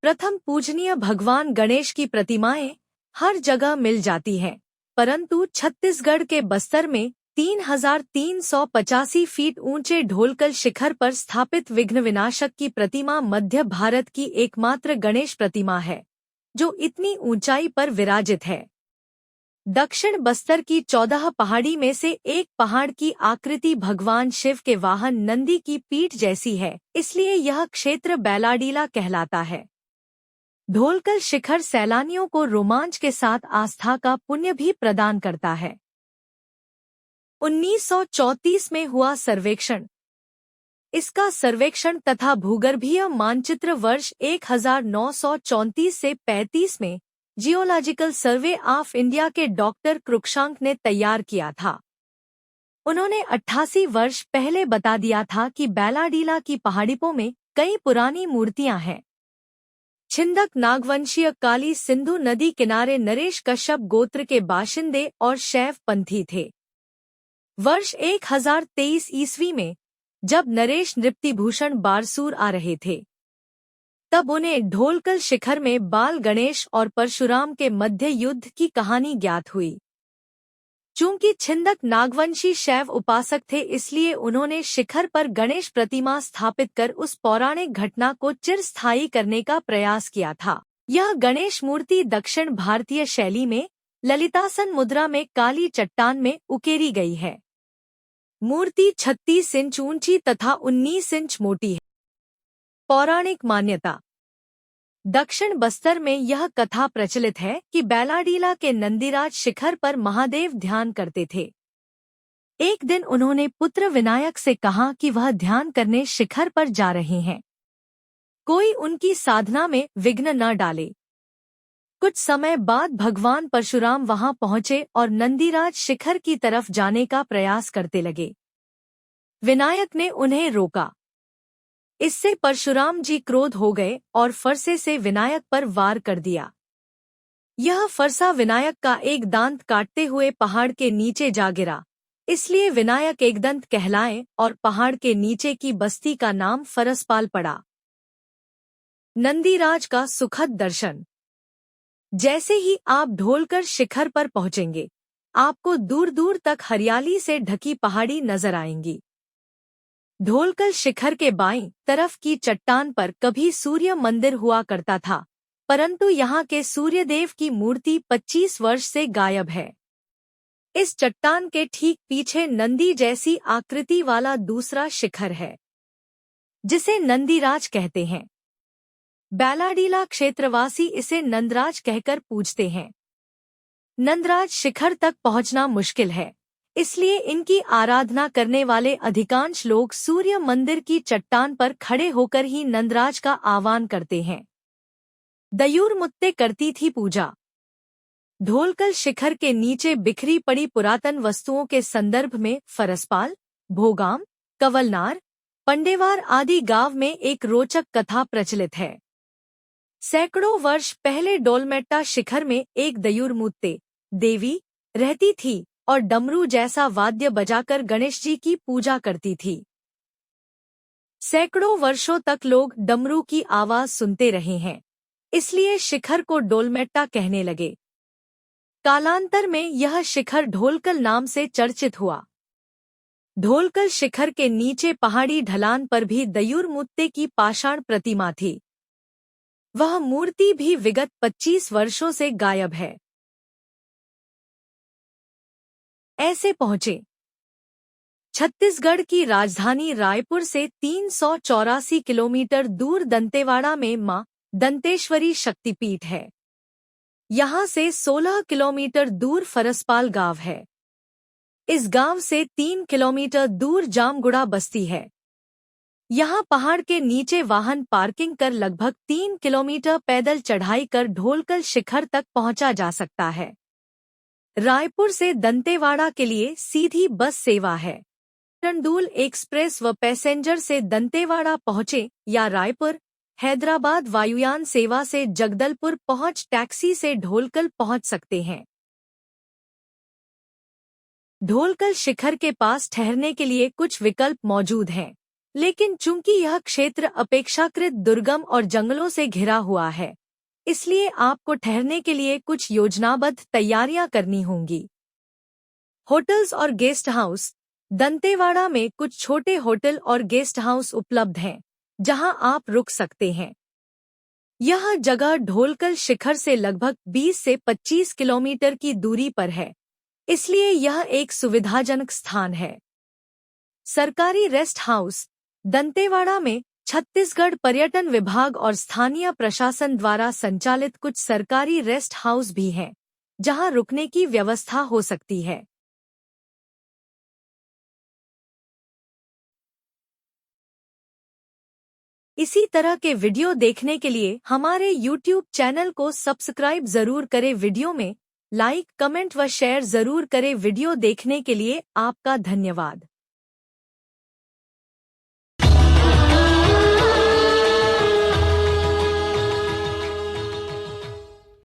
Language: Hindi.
प्रथम पूजनीय भगवान गणेश की प्रतिमाएं हर जगह मिल जाती हैं, परंतु छत्तीसगढ़ के बस्तर में 3,385 फीट ऊंचे ढोलकल शिखर पर स्थापित विघ्न विनाशक की प्रतिमा मध्य भारत की एकमात्र गणेश प्रतिमा है जो इतनी ऊंचाई पर विराजित है। दक्षिण बस्तर की 14 पहाड़ी में से एक पहाड़ की आकृति भगवान शिव के वाहन नंदी की पीठ जैसी है, इसलिए यह क्षेत्र बैलाडीला कहलाता है। ढोलकल शिखर सैलानियों को रोमांच के साथ आस्था का पुण्य भी प्रदान करता है। 1934 में हुआ सर्वेक्षण। इसका सर्वेक्षण तथा भूगर्भीय मानचित्र वर्ष 1934 से 35 में जियोलॉजिकल सर्वे ऑफ इंडिया के डॉक्टर क्रुक्षांक ने तैयार किया था। उन्होंने 88 वर्ष पहले बता दिया था कि बैलाडीला की पहाड़ियों में कई पुरानी मूर्तियां हैं। छिंदक नागवंशीय काली सिंधु नदी किनारे नरेश कश्यप गोत्र के बाशिंदे और शैव पंथी थे। वर्ष 1023 ईस्वी में जब नरेश नृपतिभूषण बारसूर आ रहे थे, तब उन्हें ढोलकल शिखर में बाल गणेश और परशुराम के मध्य युद्ध की कहानी ज्ञात हुई। चूंकि छिंदक नागवंशी शैव उपासक थे, इसलिए उन्होंने शिखर पर गणेश प्रतिमा स्थापित कर उस पौराणिक घटना को चिरस्थायी करने का प्रयास किया था। यह गणेश मूर्ति दक्षिण भारतीय शैली में ललितासन मुद्रा में काली चट्टान में उकेरी गई है। मूर्ति 36 इंच ऊंची तथा 19 इंच मोटी है। पौराणिक मान्यता। दक्षिण बस्तर में यह कथा प्रचलित है कि बैलाडीला के नंदीराज शिखर पर महादेव ध्यान करते थे। एक दिन उन्होंने पुत्र विनायक से कहा कि वह ध्यान करने शिखर पर जा रहे हैं, कोई उनकी साधना में विघ्न न डाले। कुछ समय बाद भगवान परशुराम वहां पहुंचे और नंदीराज शिखर की तरफ जाने का प्रयास करते लगे। विनायक ने उन्हें रोका। इससे परशुराम जी क्रोध हो गए और फरसे से विनायक पर वार कर दिया। यह फरसा विनायक का एक दांत काटते हुए पहाड़ के नीचे जा गिरा, इसलिए विनायक एकदंत कहलाए और पहाड़ के नीचे की बस्ती का नाम फरसपाल पड़ा। नंदीराज का सुखद दर्शन। जैसे ही आप ढोलकर शिखर पर पहुंचेंगे, आपको दूर दूर तक हरियाली से ढकी पहाड़ी नजर आएंगी। ढोलकल शिखर के बाईं तरफ की चट्टान पर कभी सूर्य मंदिर हुआ करता था, परंतु यहाँ के सूर्यदेव की मूर्ति 25 वर्ष से गायब है। इस चट्टान के ठीक पीछे नंदी जैसी आकृति वाला दूसरा शिखर है, जिसे नंदीराज कहते हैं। बैलाडीला क्षेत्रवासी इसे नंदराज कहकर पूजते हैं। नंदराज शिखर तक पहुंचना मुश्किल है, इसलिए इनकी आराधना करने वाले अधिकांश लोग सूर्य मंदिर की चट्टान पर खड़े होकर ही नंदराज का आह्वान करते हैं। दयूर मुत्ते करती थी पूजा। ढोलकल शिखर के नीचे बिखरी पड़ी पुरातन वस्तुओं के संदर्भ में फरसपाल, भोगाम, कवलनार, पंडेवार आदि गांव में एक रोचक कथा प्रचलित है। सैकड़ों वर्ष पहले डोलमेट्टा शिखर में एक दयूर मुत्ते देवी रहती थी और डमरू जैसा वाद्य बजाकर गणेश जी की पूजा करती थी। सैकड़ों वर्षों तक लोग डमरू की आवाज सुनते रहे हैं, इसलिए शिखर को डोलमेट्टा कहने लगे। कालांतर में यह शिखर ढोलकल नाम से चर्चित हुआ। ढोलकल शिखर के नीचे पहाड़ी ढलान पर भी दयूर मुत्ते की पाषाण प्रतिमा थी। वह मूर्ति भी विगत 25 वर्षों से गायब है। ऐसे पहुंचे। छत्तीसगढ़ की राजधानी रायपुर से 384 किलोमीटर दूर दंतेवाड़ा में मां दंतेश्वरी शक्तिपीठ है। यहाँ से 16 किलोमीटर दूर फरसपाल गांव है। इस गांव से 3 किलोमीटर दूर जामगुड़ा बस्ती है। यहाँ पहाड़ के नीचे वाहन पार्किंग कर लगभग 3 किलोमीटर पैदल चढ़ाई कर ढोलकल शिखर तक पहुंचा जा सकता है। रायपुर से दंतेवाड़ा के लिए सीधी बस सेवा है। टंडूल एक्सप्रेस व पैसेंजर से दंतेवाड़ा पहुँचे या रायपुर हैदराबाद वायुयान सेवा से जगदलपुर पहुँच टैक्सी से ढोलकल पहुँच सकते हैं। ढोलकल शिखर के पास ठहरने के लिए कुछ विकल्प मौजूद हैं। लेकिन चूंकि यह क्षेत्र अपेक्षाकृत दुर्गम और जंगलों से घिरा हुआ है, इसलिए आपको ठहरने के लिए कुछ योजनाबद्ध तैयारियां करनी होंगी। होटल्स और गेस्ट हाउस। दंतेवाड़ा में कुछ छोटे होटल और गेस्ट हाउस उपलब्ध हैं, जहां आप रुक सकते हैं। यह जगह ढोलकल शिखर से लगभग 20 से 25 किलोमीटर की दूरी पर है, इसलिए यह एक सुविधाजनक स्थान है। सरकारी रेस्ट हाउस। दंतेवाड़ा में छत्तीसगढ़ पर्यटन विभाग और स्थानीय प्रशासन द्वारा संचालित कुछ सरकारी रेस्ट हाउस भी हैं, जहां रुकने की व्यवस्था हो सकती है। इसी तरह के वीडियो देखने के लिए हमारे YouTube चैनल को सब्सक्राइब जरूर करें। वीडियो में लाइक, कमेंट व शेयर जरूर करें। वीडियो देखने के लिए आपका धन्यवाद।